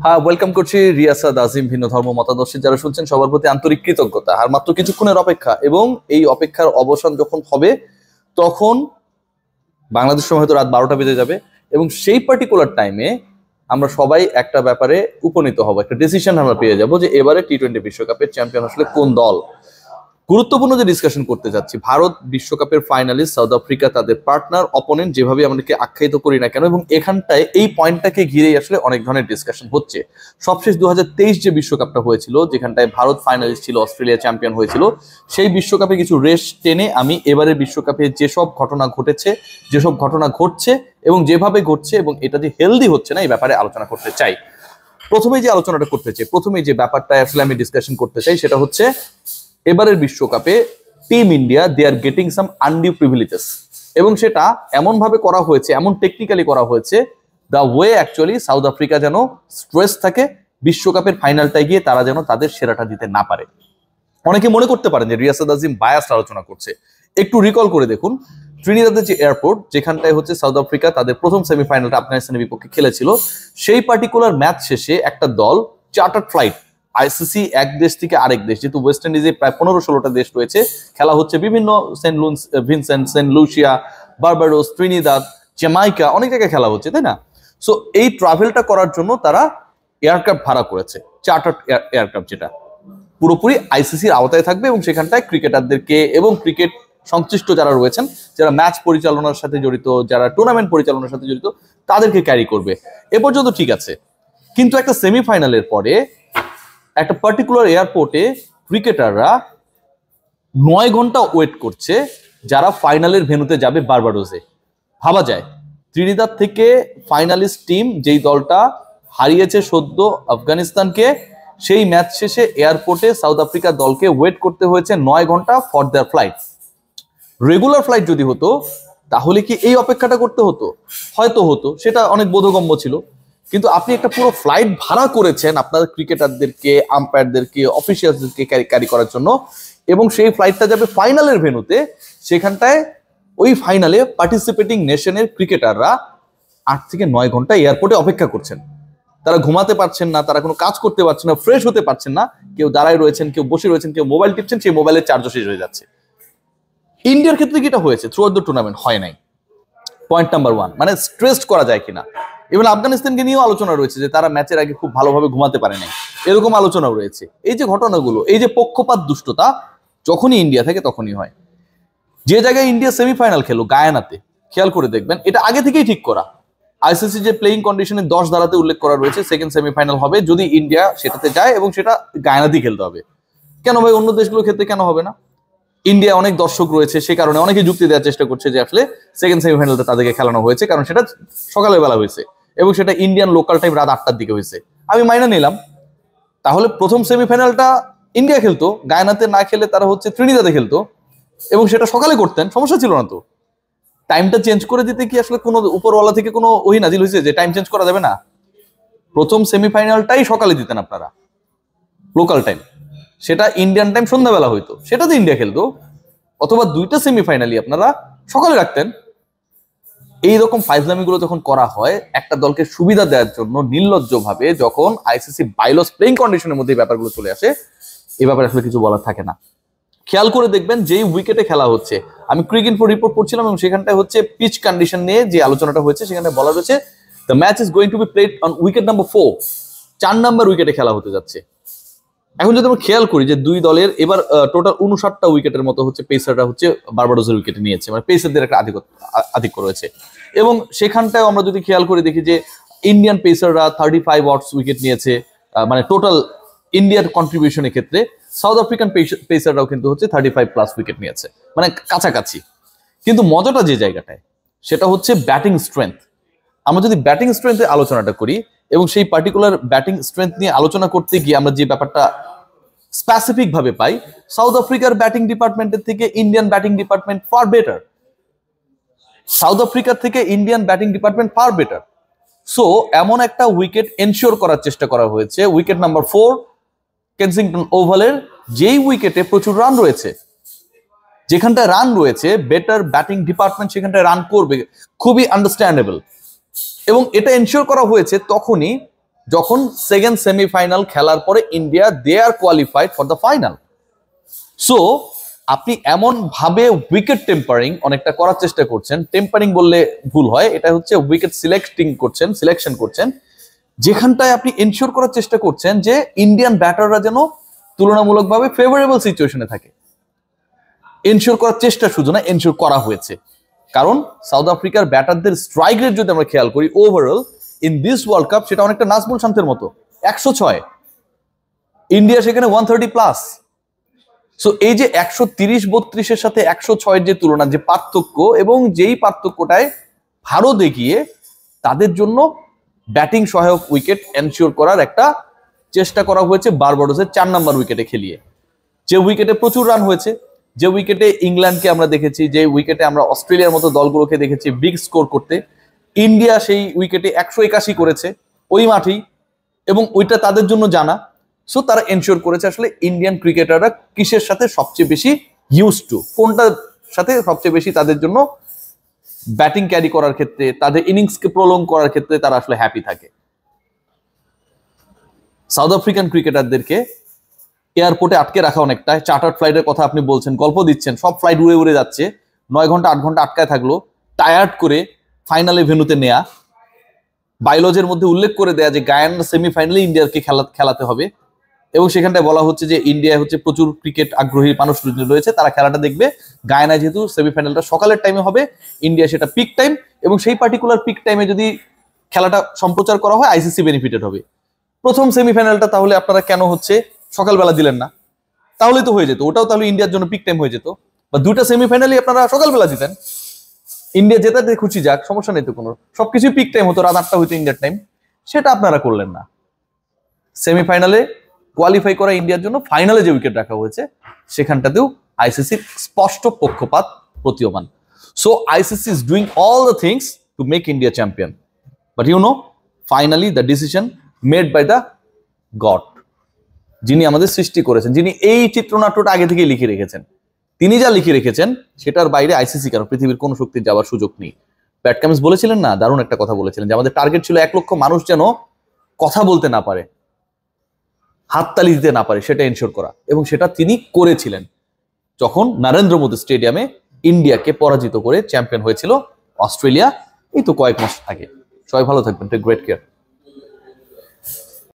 হ্যাঁ, ওয়েলকাম করছি রিয়াসাদ আজিম। ভিন্ন ধর্ম মতাদর্শী যারা শুনছেন সবার প্রতি আন্তরিক কৃতজ্ঞতা। আর মাত্র কিছুক্ষণের অপেক্ষা, এবং এই অপেক্ষার অবসান যখন হবে তখন বাংলাদেশ সময় হয়তো রাত 12টা বেজে যাবে, এবং সেই পার্টিকুলার টাইমে আমরা সবাই একটা ব্যাপারে উপনীত হব, একটা ডিসিশন আমরা পেয়ে যাব যে এবারে টি-20 বিশ্বকাপের চ্যাম্পিয়ন আসলে কোন দল। গুরুত্বপূর্ণ যে ডিসকাশন করতে যাচ্ছি, ভারত বিশ্বকাপের ফাইনালিস্ট, সাউথ আফ্রিকা তাদের পার্টনার, অপোনেন্ট, যেভাবে আমাদেরকে আখ্যায়িত করি না কেন, এবং এখানটায় এই পয়েন্টটাকে ঘিরেই আসলে অনেক ধরনের ডিসকাশন হচ্ছে। সবশেষ 2023 যে বিশ্বকাপটা হয়েছিল, যেখানটায় ভারত ফাইনালিস্ট ছিল, অস্ট্রেলিয়া চ্যাম্পিয়ন হয়েছিল, সেই বিশ্বকাপে কিছু রেশ টেনে আমি এবারের বিশ্বকাপে যেসব ঘটনা ঘটেছে, যেসব ঘটনা ঘটছে এবং যেভাবে ঘটছে, এবং এটা যে হেলদি হচ্ছে না, এই ব্যাপারে আলোচনা করতে চাই। প্রথমেই যে আলোচনাটা করতে চাই, প্রথমেই যে ব্যাপারটা আসলে আমি ডিসকাশন করতে চাই, সেটা হচ্ছে এবারের বিশ্বকাপে team India they are getting some undue privileges, এবং সেটা এমন ভাবে করা হয়েছে, এমন টেকনিক্যালি করা হয়েছে, the way actually south Africa যেন স্ট্রেস থাকে বিশ্বকাপের ফাইনালটায় গিয়ে তারা যেন তাদের সেরাটা দিতে না পারে। অনেকে মনে করতে পারেন যে রিয়াসাদ আজিম বায়াস আলোচনা করছে। একটু রিকল করে দেখুন, ত্রিনিদাদের যে এয়ারপোর্ট, যেখানটায় হচ্ছে সাউথ আফ্রিকা তাদের প্রথম সেমিফাইনালটা আফগানিস্তানের বিপক্ষে খেলেছিল, সেই পার্টিকুলার ম্যাচ শেষে একটা দল চার্টার্ড ফ্লাইট, আইসিসি এক দেশ থেকে আরেক দেশ, যেহেতু ওয়েস্ট ইন্ডিজে প্রায় 15-16টা দেশ রয়েছে, খেলা হচ্ছে বিভিন্ন Vincent, Saint Lucia, Barbados, Trinidad, Jamaica, অনেক জায়গায় খেলা হচ্ছে, তাই না? সো এই ট্রাভেলটা করার জন্য তারা এয়ারক্রাফট ভাড়া করেছে, চার্টার্ড এয়ারক্রাফট, যেটা পুরোপুরি আইসিসির আওতায় থাকবে, এবং সেখানটায় ক্রিকেটারদেরকে এবং ক্রিকেট সংশ্লিষ্ট যারা রয়েছেন, যারা ম্যাচ পরিচালনার সাথে জড়িত, যারা টুর্নামেন্ট পরিচালনার সাথে জড়িত, তাদেরকে ক্যারি করবে। এ পর্যন্ত ঠিক আছে, কিন্তু একটা সেমিফাইনালের পরে একটা পার্টিকুলার এয়ারপোর্টে ক্রিকেটাররা 9 ঘন্টা ওয়েট করছে যারা ফাইনালের ভেন্যুতে যাবে বার্বাডোসে। ভাবা যায়, ত্রিনিদাদ থেকে ফাইনালিস্ট টিম, যেই দলটা হারিয়েছে সদ্য আফগানিস্তানকে, সেই ম্যাচ শেষে এয়ারপোর্টে সাউথ আফ্রিকার দলকে ওয়েট করতে হয়েছে 9 ঘন্টা for their flight. Regular flight যদি হতো তাহলে কি এই অপেক্ষাটা করতে হতো? হয়তো হতো, সেটা অনেক বোধগম্য ছিল। কিন্তু আপনি একটা পুরো ফ্লাইট ভাড়া করেছেন আপনার ক্রিকেটারদেরকে, আম্পায়ারদেরকে, অফিসিয়ালদেরকে ক্যারি করার জন্য, এবং সেই ফ্লাইটটা যাবে ফাইনালের ভেন্যুতে। সেখানটায় ওই ফাইনালে পার্টিসিপেটিং নেশনের ক্রিকেটাররা 8 থেকে 9 ঘন্টা এয়ারপোর্টে অপেক্ষা করছেন। তারা ঘুমাতে পারছেন না, তারা কোনো কাজ করতে পারছেন না, ফ্রেশ হতে পারছেন না। কেউ দাঁড়ায় রয়েছেন, কেউ বসে রয়েছেন, কেউ মোবাইল টিপছেন, সেই মোবাইলের চার্জও শেষ হয়ে যাচ্ছে। ইন্ডিয়ার ক্ষেত্রে কি এটা হয়েছে? থ্রু আউট দ্য টুর্নামেন্ট হয় নাই। পয়েন্ট নাম্বার 1, মানে স্ট্রেসড করা যায় কিনা। এবং আফগানিস্তানকে নিয়েও আলোচনা রয়েছে যে তারা ম্যাচের আগে খুব ভালোভাবে ঘুমাতে পারে নাই, এরকম আলোচনাও রয়েছে। এই যে ঘটনাগুলো, এই যে পক্ষপাত দুষ্টতা যখনই ইন্ডিয়া থাকে তখনই হয়। যে জায়গায় ইন্ডিয়া সেমিফাইনাল খেলো গায়ানাতে, খেয়াল করে দেখবেন এটা আগে থেকেই ঠিক করা। আইসিসি যে প্লেইং কন্ডিশনে 10 ধারাতে উল্লেখ করা রয়েছে, সেকেন্ড সেমিফাইনাল হবে যদি ইন্ডিয়া সেটাতে যায়, এবং সেটা গায়ানাতেই খেলতে হবে। কেন ভাই, অন্য দেশগুলোর ক্ষেত্রে কেন হবে না? ইন্ডিয়া অনেক দর্শক রয়েছে, সে কারণে অনেকে যুক্তি দেওয়ার চেষ্টা করছে যে আসলে সেকেন্ড সেমিফাইনালটা তাদেরকে খেলানো হয়েছে কারণ সেটা সকালের বেলা হয়েছে, এবং সেটা ইন্ডিয়ান লোকাল টাইম রাত 8টার দিকে হয়েছে। আমি মাইনা নিলাম, তাহলে প্রথম সেমিফাইনালটা ইন্ডিয়া খেলতো, গায়ানাতে না খেলে তারা হচ্ছে ত্রিনিদাদে খেলতো, এবং সেটা সকালে করতেন, সমস্যা ছিল না তো। টাইমটা চেঞ্জ করে দিতে কি আসলে কোনো উপরওয়ালা থেকে কোনো ওহি নাজিল হয়েছে যে টাইম চেঞ্জ করা যাবে না? প্রথম সেমিফাইনালটাই সকালে দিতেন আপনারা, লোকাল টাইম, সেটা ইন্ডিয়ান টাইম সন্ধ্যাবেলা হইতো, সেটাতে ইন্ডিয়া খেলতো। অথবা 2টা সেমিফাইনালই আপনারা সকালে রাখতেন। এইরকম ফাইজলামিগুলো যখন করা হয় একটা দলকে সুবিধা দেওয়ার জন্য নির্লজ্জভাবে, যখন আইসিসি বাইলস প্লেইং কন্ডিশনের মধ্যে এই ব্যাপারগুলো চলে আসে, এই ব্যাপারে আসলে কিছু বলার থাকে না। খেয়াল করে দেখবেন যেই উইকেটে খেলা হচ্ছে, আমি ক্রিকেট রিপোর্ট পড়ছিলাম, এবং সেখানটায় হচ্ছে পিচ কন্ডিশন নিয়ে যে আলোচনাটা হয়েছে, সেখানে বলা রয়েছে the match is going to be played on wicket number 4, 4 number উইকেটে খেলা হতে যাচ্ছে। এখন যদি আমরা খেয়াল করি যে দুই দলের এবার টোটাল 59টা উইকেটের মতো হচ্ছে পেসাররা হচ্ছে বার্বাডোসের উইকেটে নিয়েছে, মানে পেসারদের একটা আধিক্য রয়েছে। এবং সেখানটায় আমরা যদি খেয়াল করে দেখি যে ইন্ডিয়ান পেসাররা 35 ওয়াটস উইকেট নিয়েছে, মানে টোটাল ইন্ডিয়ার কন্ট্রিবিউশনের ক্ষেত্রে। সাউথ আফ্রিকান পেসাররাও কিন্তু হচ্ছে 35+ উইকেট নিয়েছে, মানে কাছাকাছি। কিন্তু মজাটা যে জায়গাটায়, সেটা হচ্ছে ব্যাটিং স্ট্রেংথ। আমরা যদি ব্যাটিং স্ট্রেংথের আলোচনাটা করি, এবং সেই পার্টিকুলার ব্যাটিং স্ট্রেংথ নিয়ে আলোচনা করতে গিয়ে আমরা যে ব্যাপারটা স্পেসিফিক ভাবে পাই, সাউথ আফ্রিকার ব্যাটিং ডিপার্টমেন্টের থেকে Indian batting department far better. South Africa থেকে Indian batting department far better. So এমন একটা উইকেট এনশিওর করার চেষ্টা করা হয়েছে, উইকেট নাম্বার 4 কেনসিংটন ওভালের, যেই উইকেটে প্রচুর রান রয়েছে, যেখানটায় রান রয়েছে, বেটার ব্যাটিং ডিপার্টমেন্ট সেখানটায় রান করবে, খুবই আন্ডারস্ট্যান্ডেবল। এবং এটা এনশিওর করা হয়েছে তখনই যখন সেকেন্ড সেমিফাইনাল খেলার পরে India they are qualified for the final. So আপনি এমন ভাবে উইকেট টেম্পারিং অনেকটা করার চেষ্টা করছেন, টেম্পারিং বললে ভুল হয়, এটা হচ্ছে উইকেট সিলেকশন করছেন, যেখানটায় আপনি এনশিওর করার চেষ্টা করছেন যে ইন্ডিয়ান ব্যাটাররা যেন তুলনামূলকভাবে ফেভারেবল সিচুয়েশনে থাকে। এনশিওর করার চেষ্টা শুধু না, এনশিওর করা হয়েছে। কারণ সাউথ আফ্রিকার ব্যাটারদের স্ট্রাইক রেট যদি আমরা খেয়াল করি overall in this world cup, সেটা অনেকটা নাজমুল শান্তের মতো 106, ইন্ডিয়া সেখানে 130+। সো এই যে 130-32-এর সাথে 106-এর যে তুলনা, যে পার্থক্য, এবং যেই পার্থক্যটায় ভারত এগিয়ে, তাদের জন্য ব্যাটিং সহায়ক উইকেট এনশিওর করার একটা চেষ্টা করা হয়েছে বারবাডোসের 4 নম্বর উইকেটে খেলিয়ে। যে উইকেটে প্রচুর রান হয়েছে, যে উইকেটে ইংল্যান্ডকে আমরা দেখেছি, যে উইকেটে আমরা অস্ট্রেলিয়ার মতো দলগুলোকে দেখেছি বিগ স্কোর করতে, ইন্ডিয়া সেই উইকেটে 181 করেছে ওই মাঠেই, এবং ওইটা তাদের জন্য জানা। সো তারা এনশিওর করেছে আসলে ইন্ডিয়ান ক্রিকেটাররা কিসের সাথে সবচেয়ে বেশি ইউজ টু, কোনটার সাথে সবচেয়ে বেশি তাদের জন্য ব্যাটিং ক্যারি করার ক্ষেত্রে, তাদের ইনিংসকে প্রলং করার ক্ষেত্রে তারা আসলে হ্যাপি থাকে। সাউথ আফ্রিকান ক্রিকেটারদেরকে এয়ারপোর্টে আটকে রাখা অনেকটা, চার্টার্ড ফ্লাইটের কথা আপনি বলছেন, গল্প দিচ্ছেন, সব ফ্লাইট উড়ে উড়ে যাচ্ছে, 9 ঘন্টা 8 ঘন্টা আটকায় থাকলো, টায়ার্ড করে ফাইনালে ভেন্যুতে নেয়া, বায়োলজের মধ্যে উল্লেখ করে দেয়া যে গায়ানা সেমিফাইনালে ইন্ডিয়াকে খেলাতে হবে, এবং সেখানটায় বলা হচ্ছে যে ইন্ডিয়া হচ্ছে প্রচুর ক্রিকেট আগ্রহী মানুষ রয়েছে, তারা খেলাটা দেখবে। গায়ানা যেহেতু সেমিফাইনালটা সকালের টাইমে হবে, ইন্ডিয়া সেটা পিক টাইম, এবং সেই পার্টিকুলার পিক টাইমে যদি খেলাটা সম্প্রচার করা হয় আইসিসি বেনিফিটেড হবে। প্রথম সেমিফাইনালটা তাহলে আপনারা কেন হচ্ছে সকালবেলা দিলেন না? তাহলেই তো হয়ে যেত, ওটাও তাহলে ইন্ডিয়ার জন্য পিক টাইম হয়ে যেত, বা দুইটা সেমিফাইনালই আপনারা সকালবেলা দিতেন, ইন্ডিয়া জেতাতে খুশি যাক, সমস্যা নেই তো কোনো, সবকিছু পিক টাইম হতো, রাত 8টা হইতো ইন্ডিয়ার টাইম, সেটা আপনারা করলেন না। সেমিফাইনালে কোয়ালিফাই করা ইন্ডিয়ার জন্য ফাইনালে যে উইকেট রাখা হয়েছে সেখানটাতেও আইসিসির স্পষ্ট পক্ষপাত প্রতীয়মান। So ICC is doing all the things to make India champion, but you know finally the decision made by the God, যিনি আমাদের সৃষ্টি করেছেন, যিনি এই চিত্রনাট্যটা আগে থেকেই লিখে রেখেছেন। তিনি যা লিখে রেখেছেন সেটার বাইরে আইসিসি কারণ পৃথিবীর কোনো শক্তির যাওয়ার সুযোগ নেই। প্যাট কামিন্স বলেছিলেন না, দারুণ একটা কথা বলেছিলেন, যে আমাদের টার্গেট ছিল 1 লক্ষ মানুষ যেন কথা বলতে না পারে, হাততালি দিতে না পারে, সেটা এনশিওর করা, এবং সেটা তিনি করেছিলেন যখন নরেন্দ্র মোদী স্টেডিয়ামে ইন্ডিয়াকে পরাজিত করে চ্যাম্পিয়ন হয়েছিল অস্ট্রেলিয়া, এই তো কয়েক মাস আগে। সবাই ভালো থাকবেন, টেক গ্রেট কেয়ার।